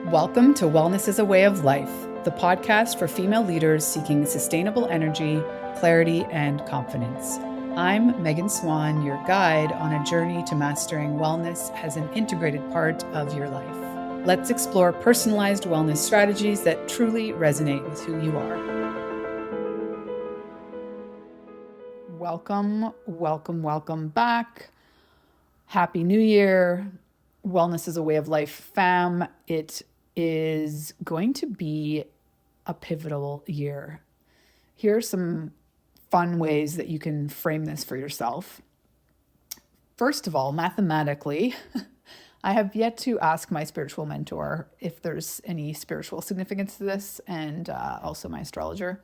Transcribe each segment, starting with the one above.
Welcome to Wellness is a Way of Life, the podcast for female leaders seeking sustainable energy, clarity, and confidence. I'm Megan Swan, your guide on a journey to mastering wellness as an integrated part of your life. Let's explore personalized wellness strategies that truly resonate with who you are. Welcome back. Happy New Year. Wellness is a Way of Life fam. It is going to be a pivotal year. Here are some fun ways that you can frame this for yourself. First of all, mathematically, I have yet to ask my spiritual mentor if there's any spiritual significance to this, and also my astrologer.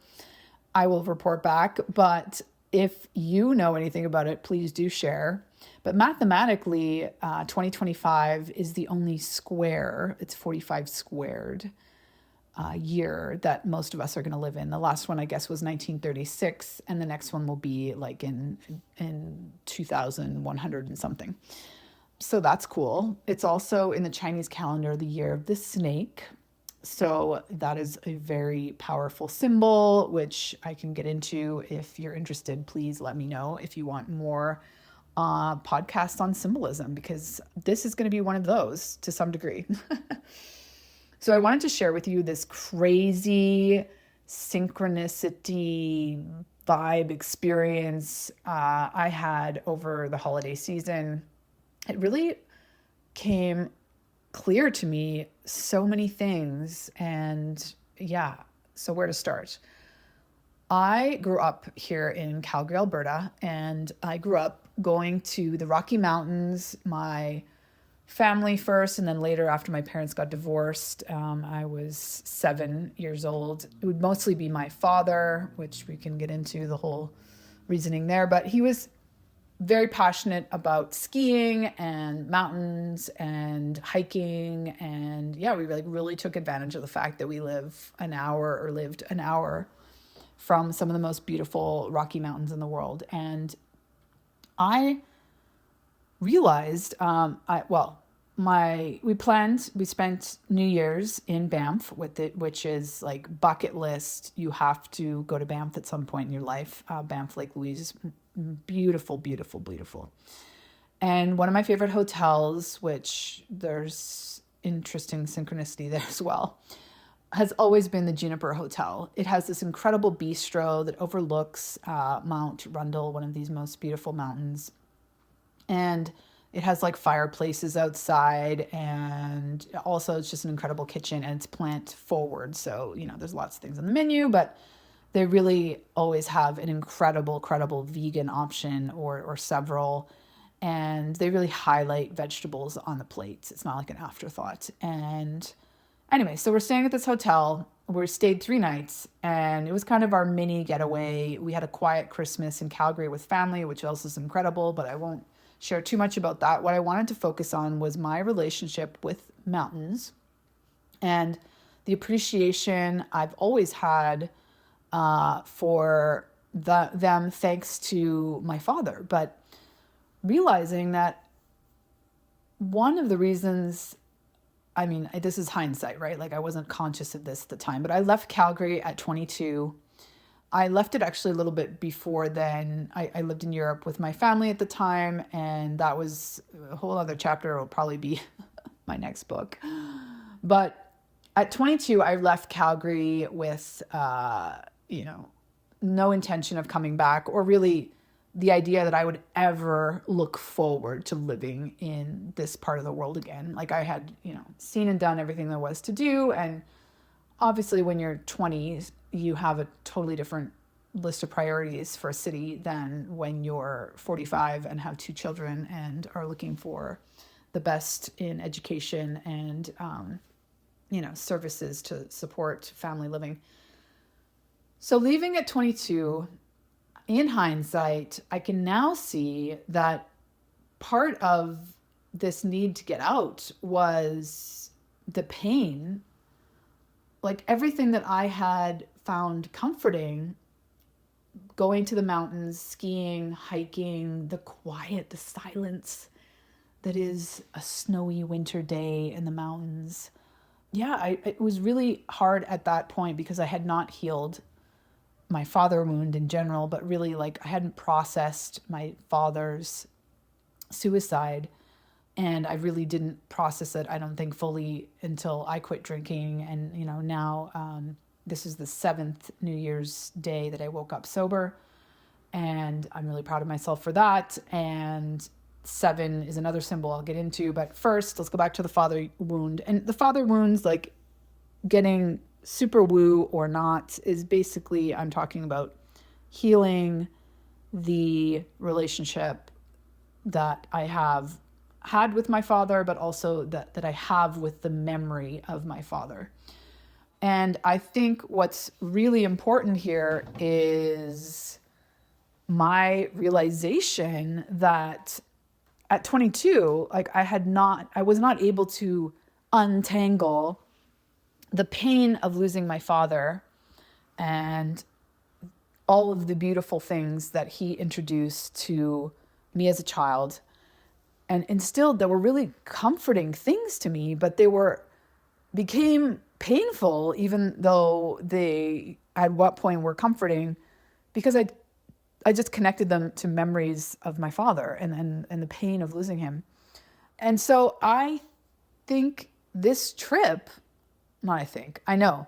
I will report back, but if you know anything about it, please do share. But mathematically, 2025 is the only square, it's 45 squared year that most of us are going to live in. The last one, I guess, was 1936, and the next one will be like in 2100 and something. So that's cool. It's also in the Chinese calendar, the year of the snake. So that is a very powerful symbol, which I can get into. If you're interested, please let me know if you want more podcasts on symbolism, because this is going to be one of those to some degree. So I wanted to share with you this crazy synchronicity vibe experience I had over the holiday season. It really came clear to me so many things, and so where to start? I grew up here in Calgary, Alberta, and I grew up going to the Rocky Mountains. My family first, and then later after my parents got divorced, I was 7 years old. It would mostly be my father, which we can get into the whole reasoning there, but he was very passionate about skiing and mountains and hiking, and we really took advantage of the fact that we lived an hour from some of the most beautiful Rocky Mountains in the world. And I realized, we spent New Year's in Banff with it, which is like bucket list. You have to go to Banff at some point in your life. Banff Lake Louise, beautiful, beautiful, beautiful. And one of my favorite hotels, which there's interesting synchronicity there as well, has always been the Juniper Hotel. It has this incredible bistro that overlooks Mount Rundle, one of these most beautiful mountains. And it has like fireplaces outside, and also it's just an incredible kitchen, and it's plant forward. So, there's lots of things on the menu, but they really always have an incredible vegan option or several. And they really highlight vegetables on the plates. It's not like an afterthought. And anyway, so we're staying at this hotel. We stayed 3 nights, and it was kind of our mini getaway. We had a quiet Christmas in Calgary with family, which also is incredible, but I won't share too much about that. What I wanted to focus on was my relationship with mountains and the appreciation I've always had for them thanks to my father. But realizing that one of the reasons, this is hindsight, right? Like I wasn't conscious of this at the time, but I left Calgary at 22. I left it actually a little bit before then. I lived in Europe with my family at the time, and that was a whole other chapter. It'll probably be my next book. But at 22, I left Calgary with, no intention of coming back, or really the idea that I would ever look forward to living in this part of the world again. Like I had, seen and done everything there was to do. And obviously when you're 20, you have a totally different list of priorities for a city than when you're 45 and have 2 children and are looking for the best in education and, services to support family living. So leaving at 22, in hindsight, I can now see that part of this need to get out was the pain. Like everything that I had found comforting, going to the mountains, skiing, hiking, the quiet, the silence that is a snowy winter day in the mountains, it was really hard at that point because I had not healed my father wound in general, but really like I hadn't processed my father's suicide. And I really didn't process it, I don't think, fully until I quit drinking. And, now this is the 7th New Year's Day that I woke up sober. And I'm really proud of myself for that. And 7 is another symbol I'll get into. But first, let's go back to the father wound. And the father wounds, like getting super woo or not, is basically, I'm talking about healing the relationship that I have had with my father, but also that I have with the memory of my father. And I think what's really important here is my realization that at 22, like I was not able to untangle the pain of losing my father and all of the beautiful things that he introduced to me as a child and instilled that were really comforting things to me, but became painful, even though they at what point were comforting, because I just connected them to memories of my father and the pain of losing him. And so I think this trip, I know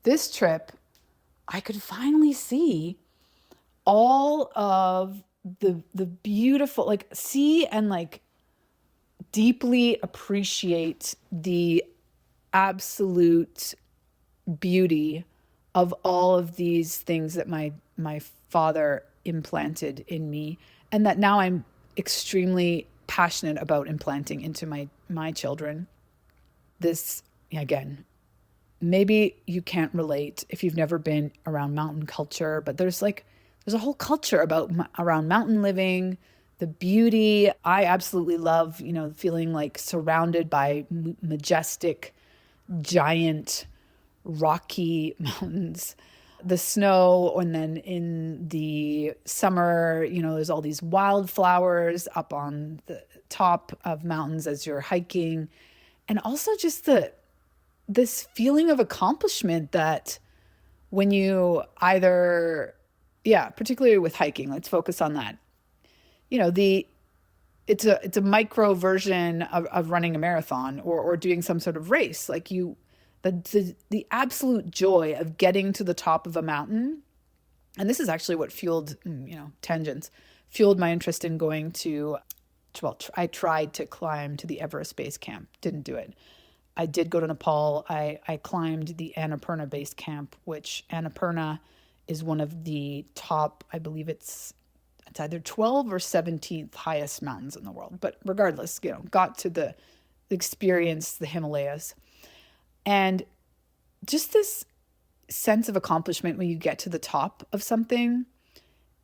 this trip, I could finally see all of the beautiful, like see and like deeply appreciate the absolute beauty of all of these things that my father implanted in me, and that now I'm extremely passionate about implanting into my children. This, again, maybe you can't relate if you've never been around mountain culture, but there's a whole culture around mountain living, the beauty. I absolutely love, feeling like surrounded by majestic, giant, rocky mountains, the snow. And then in the summer, there's all these wildflowers up on the top of mountains as you're hiking. And also just this feeling of accomplishment that when you particularly with hiking, let's focus on that. It's a micro version of running a marathon or doing some sort of race. Like the absolute joy of getting to the top of a mountain. And this is actually what fueled my interest in going to, I tried to climb to the Everest base camp, didn't do it. I did go to Nepal. I climbed the Annapurna base camp, which Annapurna is one of the top, I believe it's either 12th or 17th highest mountains in the world. But regardless, got to experience the Himalayas. And just this sense of accomplishment when you get to the top of something.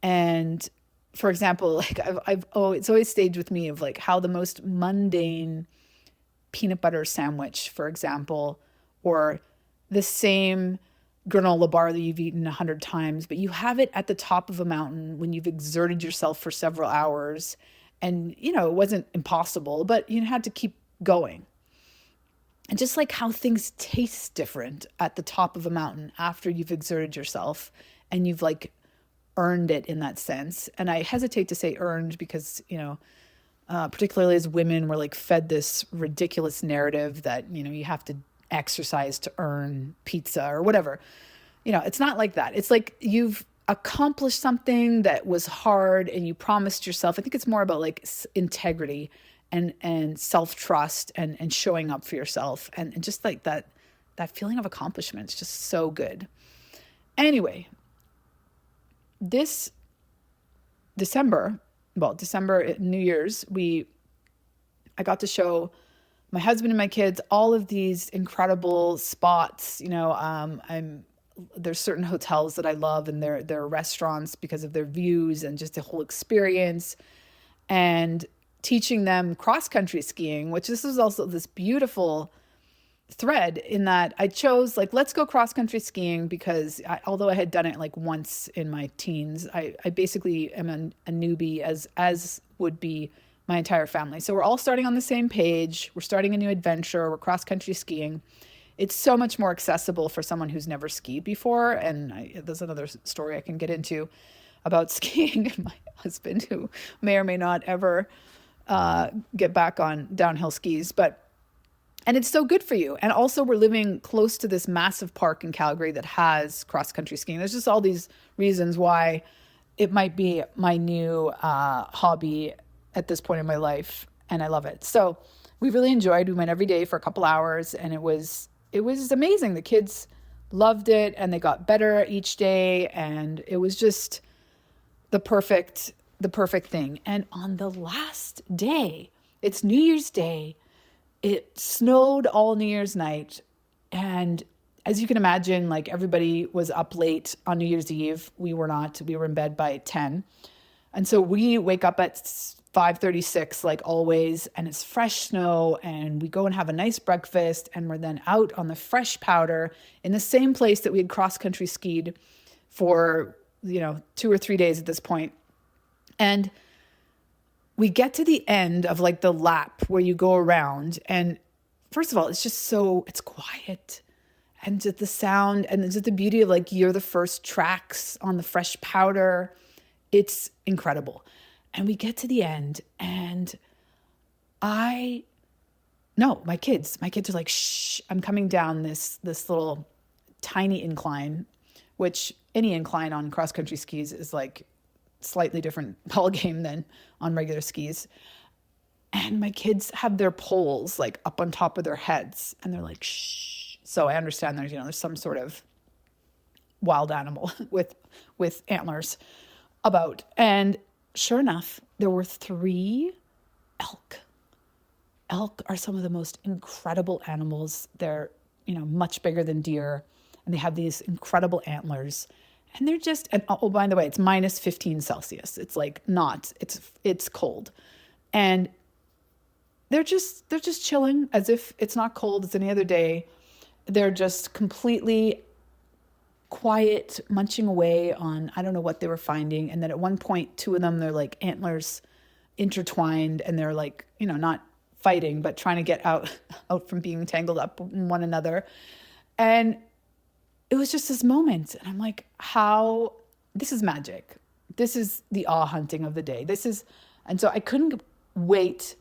And for example, like it's always stayed with me of like how the most mundane peanut butter sandwich, for example, or the same granola bar that you've eaten 100 times, but you have it at the top of a mountain when you've exerted yourself for several hours. And, it wasn't impossible, but you had to keep going. And just like how things taste different at the top of a mountain after you've exerted yourself and you've like earned it in that sense. And I hesitate to say earned because, particularly as women, we're like fed this ridiculous narrative that, you have to exercise to earn pizza or whatever. It's not like that. It's like you've accomplished something that was hard and you promised yourself. I think it's more about like integrity and self-trust and showing up for yourself. And just like that feeling of accomplishment is just so good. Anyway, this December, New Year's, I got to show my husband and my kids all of these incredible spots. There's certain hotels that I love and they're restaurants because of their views and just the whole experience, and teaching them cross-country skiing, which this is also this beautiful thread in that I chose let's go cross-country skiing because although I had done it like once in my teens, I basically am a newbie as would be my entire family. So we're all starting on the same page. We're starting a new adventure. We're cross-country skiing. it's so much more accessible for someone who's never skied before. And there's another story I can get into about skiing and my husband, who may or may not ever get back on downhill skis. And it's so good for you. And also, we're living close to this massive park in Calgary that has cross-country skiing. There's just all these reasons why it might be my new hobby at this point in my life, and I love it. So we really enjoyed. We went every day for a couple hours, and it was amazing. The kids loved it, and they got better each day, and it was just the perfect thing. And on the last day, it's New Year's Day. It snowed all New Year's night. And as you can imagine, like, everybody was up late on New Year's Eve. We were not. We were in bed by 10. And so we wake up at 5:36, like always, and it's fresh snow. And we go and have a nice breakfast. And we're then out on the fresh powder in the same place that we had cross-country skied for, 2 or 3 days at this point. And we get to the end of like the lap where you go around, and first of all, it's quiet, and just the sound and just the beauty of, like, you're the first tracks on the fresh powder. It's incredible. And we get to the end, and my kids are like, shh, I'm coming down this little tiny incline, which any incline on cross-country skis is like slightly different ball game than on regular skis. And my kids have their poles like up on top of their heads, and they're like, shh. So I understand there's some sort of wild animal with antlers about. And sure enough, there were 3 elk. Elk are some of the most incredible animals. They're, much bigger than deer, and they have these incredible antlers. And they're just, and oh, by the way, it's minus 15 Celsius. It's like it's cold. And they're just chilling as if it's not cold. It's any other day. They're just completely quiet, munching away on, I don't know what they were finding. And then at one point, 2 of them, they're like antlers intertwined, and they're like, not fighting, but trying to get out from being tangled up in one another. And it was just this moment. And I'm like, this is magic. This is the awe hunting of the day. And so I couldn't wait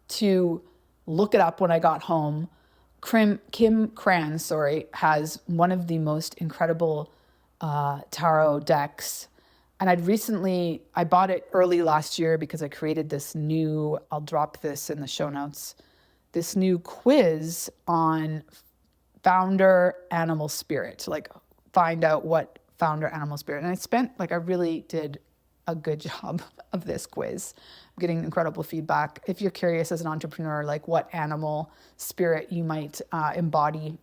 to look it up when I got home. Kim Kranz, has one of the most incredible tarot decks. And I bought it early last year because I created this new, I'll drop this in the show notes, this new quiz on founder animal spirit, like find out what founder animal spirit. And I really did a good job of this quiz. I'm getting incredible feedback. If you're curious as an entrepreneur, like what animal spirit you might embody,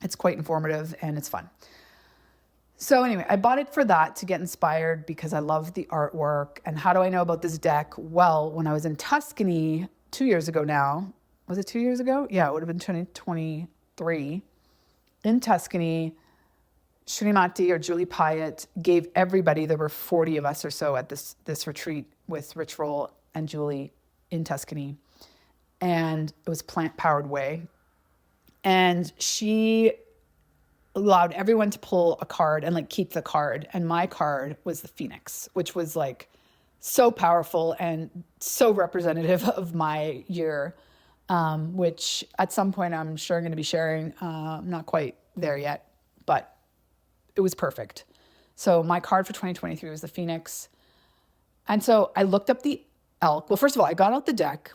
it's quite informative and it's fun. So anyway, I bought it for that, to get inspired, because I love the artwork. And how do I know about this deck? Well, when I was in Tuscany 2 years ago now, was it 2 years ago? Yeah, it would have been 2023. In Tuscany, Srimati, or Julie Pyatt, gave everybody, there were 40 of us or so at this retreat with Rich Roll and Julie in Tuscany. And it was plant-powered way. And she allowed everyone to pull a card and like keep the card. And my card was the Phoenix, which was like so powerful and so representative of my year, which at some point I'm sure I'm going to be sharing. I'm not quite there yet, but it was perfect. So my card for 2023 was the Phoenix. And so I looked up the elk. Well, first of all, I got out the deck.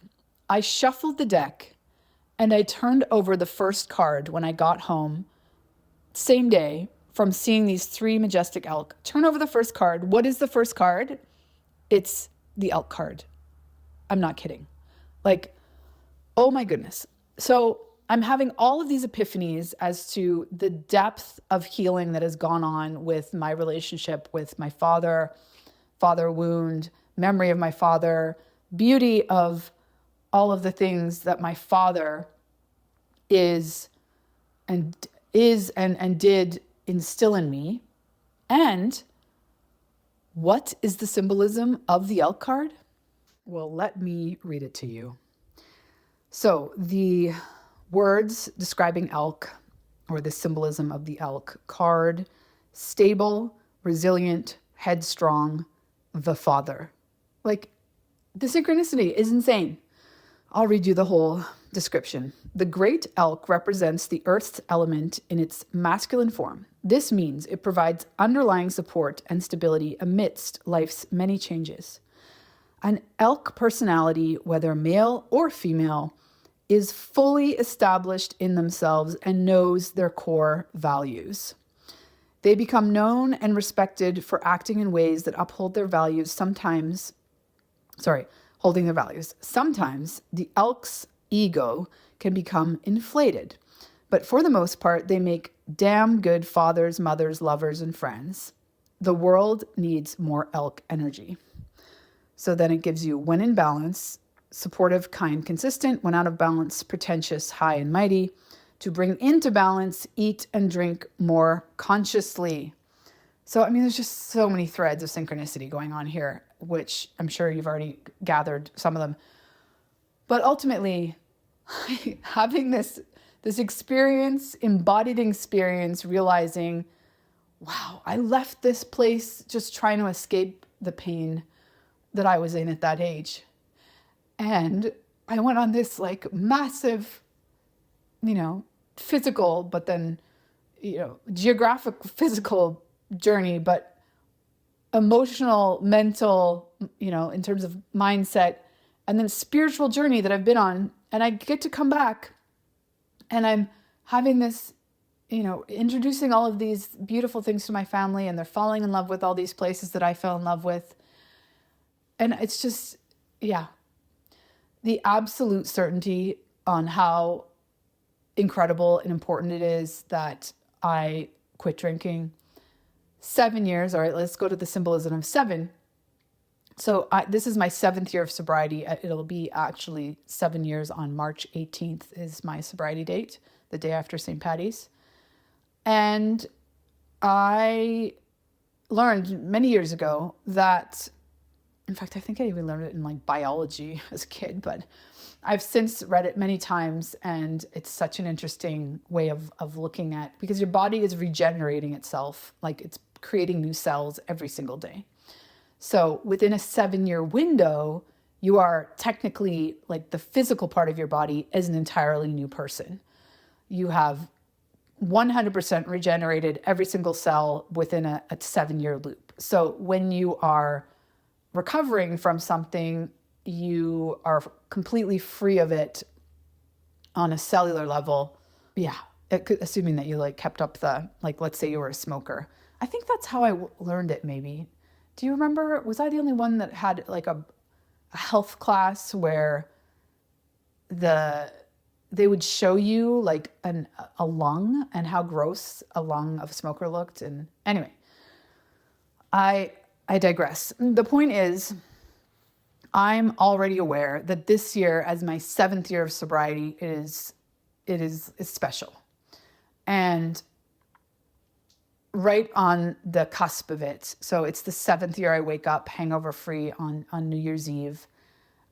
I shuffled the deck, and I turned over the first card when I got home, same day, from seeing these 3 majestic elk. Turn over the first card. What is the first card? It's the elk card. I'm not kidding. Like, oh my goodness. So I'm having all of these epiphanies as to the depth of healing that has gone on with my relationship with my father wound, memory of my father, beauty of all of the things that my father is and did instill in me. And what is the symbolism of the elk card? Well, let me read it to you. So the Words describing elk, or the symbolism of the elk card: stable, resilient, headstrong, the father. Like, the synchronicity is insane. I'll read you the whole description. The great elk represents the earth's element in its masculine form. This means it provides underlying support and stability amidst life's many changes. An elk personality, whether male or female, is fully established in themselves and knows their core values. They become known and respected for acting in ways that uphold their values, holding their values. Sometimes the elk's ego can become inflated, but for the most part, they make damn good fathers, mothers, lovers, and friends. The world needs more elk energy. So then it gives you: when in balance, supportive, kind, consistent; when out of balance, pretentious, high and mighty; to bring into balance, eat and drink more consciously. So, I mean, there's just so many threads of synchronicity going on here, which I'm sure you've already gathered some of them. But ultimately, having this experience, embodied experience, realizing, wow, I left this place just trying to escape the pain that I was in at that age. And I went on this like massive, physical, but then, geographic, physical journey, but emotional, mental, in terms of mindset, and then spiritual journey that I've been on. And I get to come back and I'm having this, introducing all of these beautiful things to my family, and they're falling in love with all these places that I fell in love with. And it's just, the absolute certainty on how incredible and important it is that I quit drinking. 7 years. All right, let's go to the symbolism of 7. So this is my 7th year of sobriety. It'll be actually 7 years on March 18th is my sobriety date, the day after St. Paddy's. And I learned many years ago that, in fact, I think I even learned it in like biology as a kid, but I've since read it many times, and it's such an interesting way of looking at, because your body is regenerating itself, like it's creating new cells every single day. So within a 7-year window, you are technically, like, the physical part of your body is an entirely new person. You have 100% regenerated every single cell within a 7-year loop. So when you are recovering from something, you are completely free of it on a cellular level. Yeah, assuming that you like kept up the, like, let's say you were a smoker. I think that's how I learned it, maybe. Do you remember, was I the only one that had like a health class where they would show you like a lung and how gross a lung of a smoker looked? And anyway, I digress. The point is, I'm already aware that this year, as my 7th year of sobriety, is special. And right on the cusp of it. So it's the 7th year I wake up hangover free on New Year's Eve.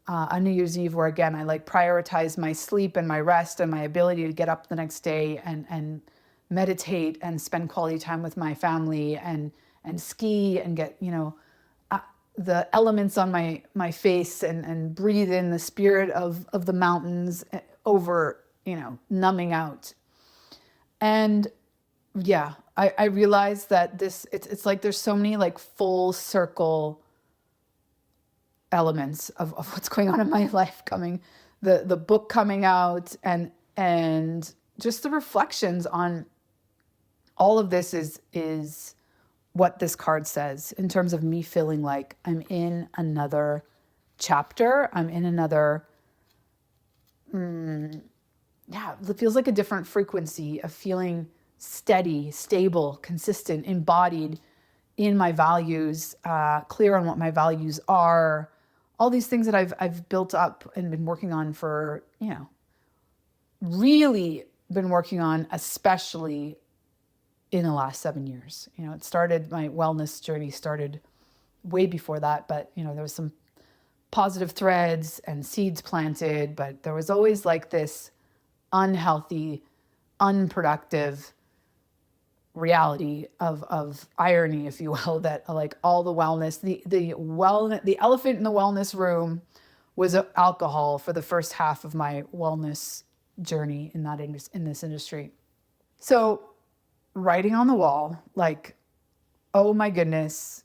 On New Year's Eve, where again, I like prioritize my sleep and my rest and my ability to get up the next day and meditate and spend quality time with my family and ski and get, the elements on my face and breathe in the spirit of the mountains over, numbing out. And yeah, I realized that it's like there's so many like full circle elements of what's going on in my life coming, the book coming out and just the reflections on all of this is what this card says in terms of me feeling like I'm in another chapter. I'm in another, it feels like a different frequency of feeling steady, stable, consistent, embodied in my values, clear on what my values are, all these things that I've built up and been working on for, really been working on, especially in the last 7 years. It started, my wellness journey started way before that, but, there was some positive threads and seeds planted, but there was always like this unhealthy, unproductive reality of irony, if you will, that like all the wellness, the elephant in the wellness room was alcohol for the first half of my wellness journey in this industry. So writing on the wall, like, oh my goodness,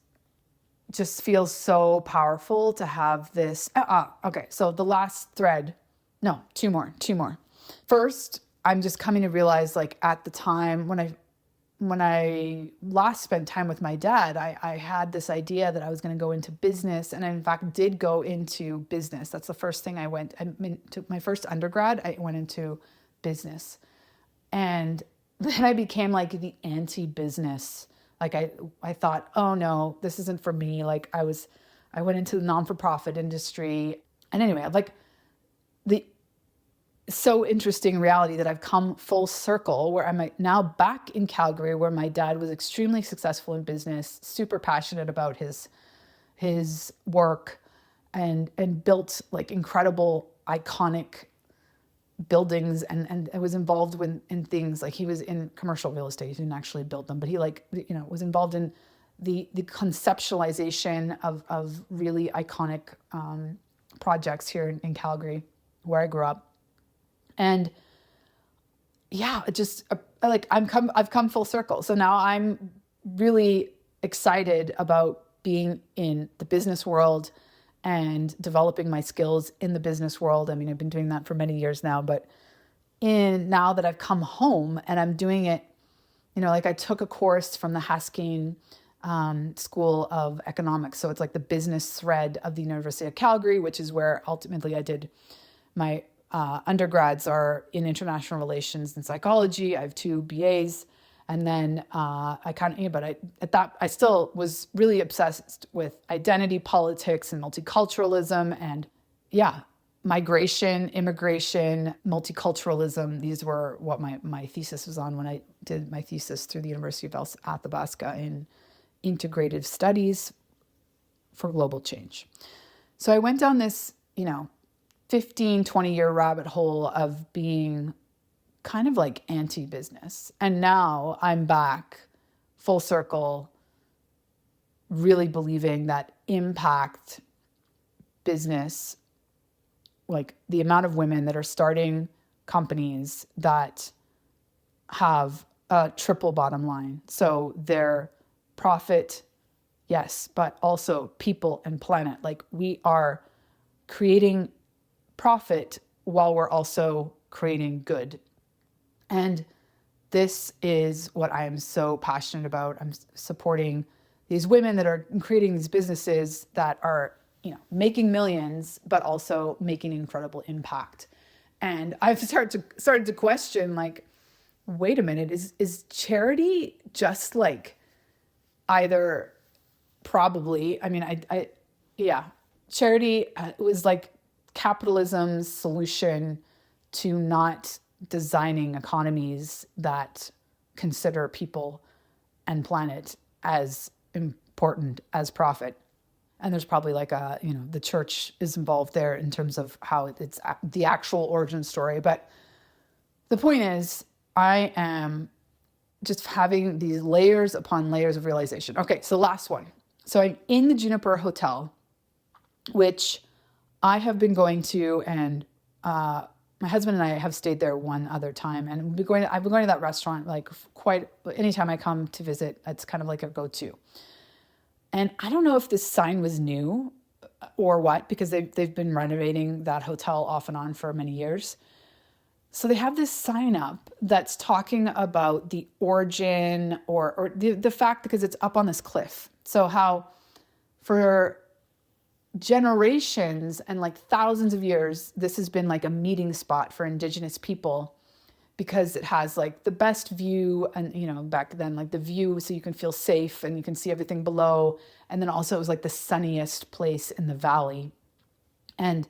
just feels so powerful to have this. Okay, so the last thread, no, two more. First, I'm just coming to realize, like, at the time when I last spent time with my dad, I had this idea that I was going to go into business, and I in fact did go into business. That's the first thing I took my first undergrad. I went into business, and then I became like the anti-business. Like I thought, oh no, this isn't for me. Like I went into the non-for-profit industry, and anyway, like the so interesting reality that I've come full circle where I'm now back in Calgary, where my dad was extremely successful in business, super passionate about his work, and built like incredible, iconic buildings, and I was involved in things like he was in commercial real estate. He didn't actually build them, but he was involved in the conceptualization of really iconic projects here in Calgary, where I grew up. And yeah, it just I've come full circle. So now I'm really excited about being in the business world and developing my skills in the business world. I mean, I've been doing that for many years now, but now that I've come home and I'm doing it, like I took a course from the Haskine School of Economics. So it's like the business thread of the University of Calgary, which is where ultimately I did my undergrads are in international relations and psychology. I have 2 BAs. And then I still was really obsessed with identity politics and multiculturalism and migration, immigration, multiculturalism. These were what my thesis was on when I did my thesis through the University of Athabasca in integrative studies for global change. So I went down this, 15, 20-year rabbit hole of being kind of like anti-business. And now I'm back full circle, really believing that impact business, like the amount of women that are starting companies that have a triple bottom line. So their profit, yes, but also people and planet. Like we are creating profit while we're also creating good. And this is what I am so passionate about. I'm supporting these women that are creating these businesses that are, making millions, but also making incredible impact. And I've started to question, like, wait a minute, is charity just like either probably, charity was like capitalism's solution to not designing economies that consider people and planet as important as profit. And there's probably like the church is involved there in terms of how it's the actual origin story. But the point is, I am just having these layers upon layers of realization. Okay, so last one. So I'm in the Juniper Hotel, which I have been going to, and my husband and I have stayed there one other time, and I've been going to that restaurant like quite anytime I come to visit. It's kind of like a go-to. And I don't know if this sign was new or what, because they've been renovating that hotel off and on for many years. So they have this sign up that's talking about the origin or the fact, because it's up on this cliff. So how for generations and like thousands of years, this has been like a meeting spot for Indigenous people, because it has like the best view, and back then, like the view so you can feel safe and you can see everything below. And then also it was like the sunniest place in the valley. And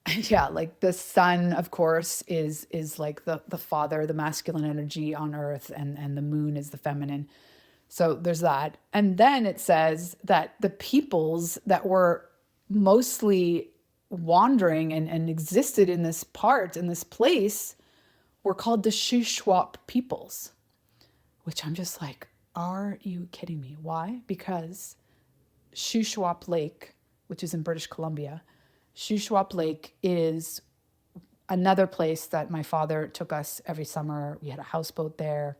yeah, like the sun, of course, is like the father, the masculine energy on earth, and the moon is the feminine. So there's that. And then it says that the peoples that were mostly wandering and existed in this place we're called the Shuswap peoples, which I'm just like, are you kidding me? Why? Because Shuswap Lake, which is in British Columbia, Shuswap Lake is another place that my father took us every summer. We had a houseboat there.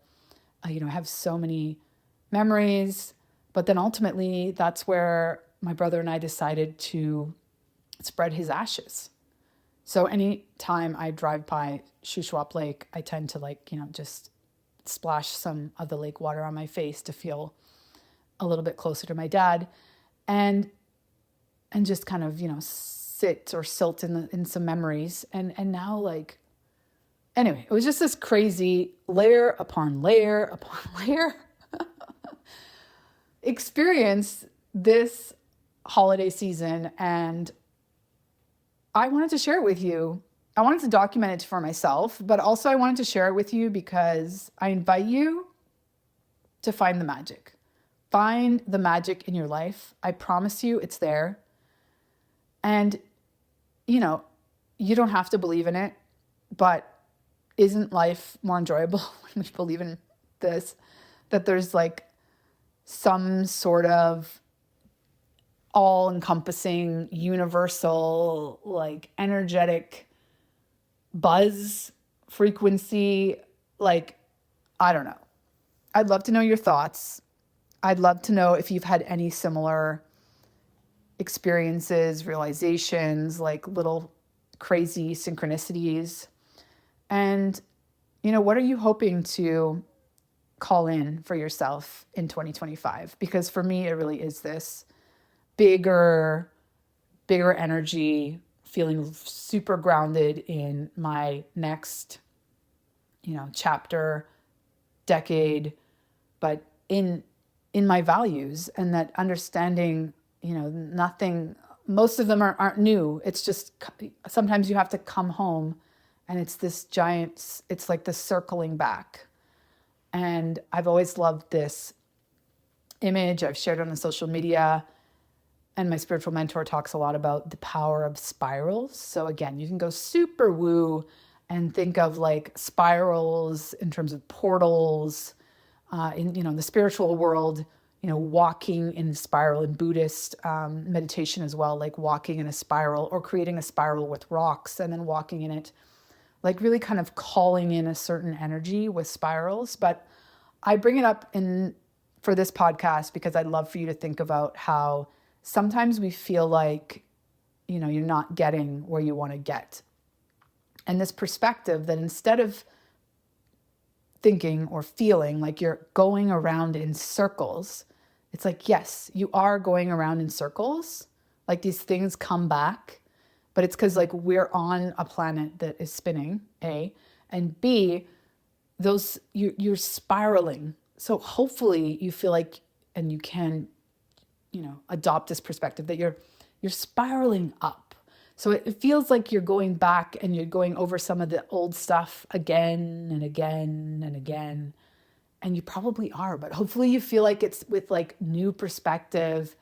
I have so many memories. But then ultimately, that's where my brother and I decided to spread his ashes. So anytime I drive by Shuswap Lake, I tend to just splash some of the lake water on my face to feel a little bit closer to my dad, and just kind of, sit or silt in some memories. And now, anyway, it was just this crazy layer upon layer upon layer experience this holiday season. And I wanted to share it with you. I wanted to document it for myself, but also I wanted to share it with you because I invite you to find the magic. Find the magic in your life. I promise you it's there. And, you don't have to believe in it, but isn't life more enjoyable when we believe in this? That there's some sort of all-encompassing, universal, energetic buzz, frequency, I don't know. I'd love to know your thoughts. I'd love to know if you've had any similar experiences, realizations, little crazy synchronicities. And, what are you hoping to call in for yourself in 2025? Because for me, it really is this bigger energy, feeling super grounded in my next, chapter, decade, but in my values, and that understanding, nothing, most of them aren't new. It's just sometimes you have to come home, and it's this giant, it's like the circling back. And I've always loved this image. I've shared it on social media, and my spiritual mentor talks a lot about the power of spirals. So again, you can go super woo and think of spirals in terms of portals, in the spiritual world, walking in a spiral, in Buddhist meditation as well, walking in a spiral or creating a spiral with rocks and then walking in it, really kind of calling in a certain energy with spirals. But I bring it up for this podcast because I'd love for you to think about how sometimes we feel you're not getting where you want to get. And this perspective that instead of thinking or feeling like you're going around in circles, it's yes, you are going around in circles. These things come back, but it's because we're on a planet that is spinning, A, and B, you're spiraling. So hopefully you feel and you can, adopt this perspective that you're spiraling up. So it feels like you're going back and you're going over some of the old stuff again and again and again. And you probably are, but hopefully you feel it's with new perspective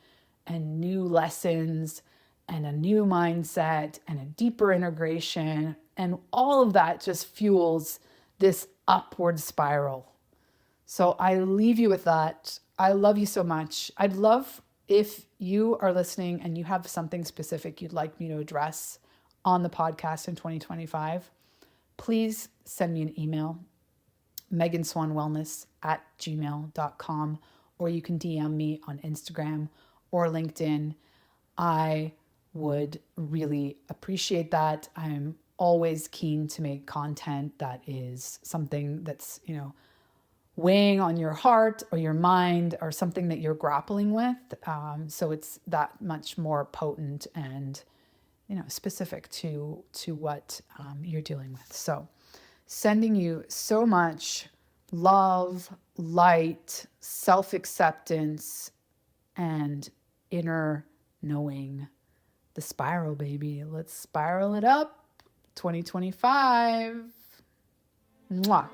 and new lessons and a new mindset and a deeper integration. And all of that just fuels this upward spiral. So I leave you with that. I love you so much. I'd love if you are listening and you have something specific you'd like me to address on the podcast in 2025, please send me an email, meganswanwellness@gmail.com, or you can DM me on Instagram or LinkedIn. I would really appreciate that. I'm always keen to make content that is something that's, weighing on your heart or your mind or something that you're grappling with. So it's that much more potent and, specific to what you're dealing with. So sending you so much love, light, self-acceptance, and inner knowing. The spiral, baby. Let's spiral it up. 2025. Mwah.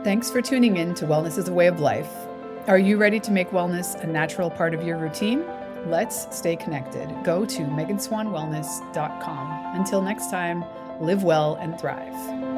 Thanks for tuning in to Wellness is a Way of Life. Are you ready to make wellness a natural part of your routine? Let's stay connected. Go to meganswanwellness.com. Until next time, live well, and thrive.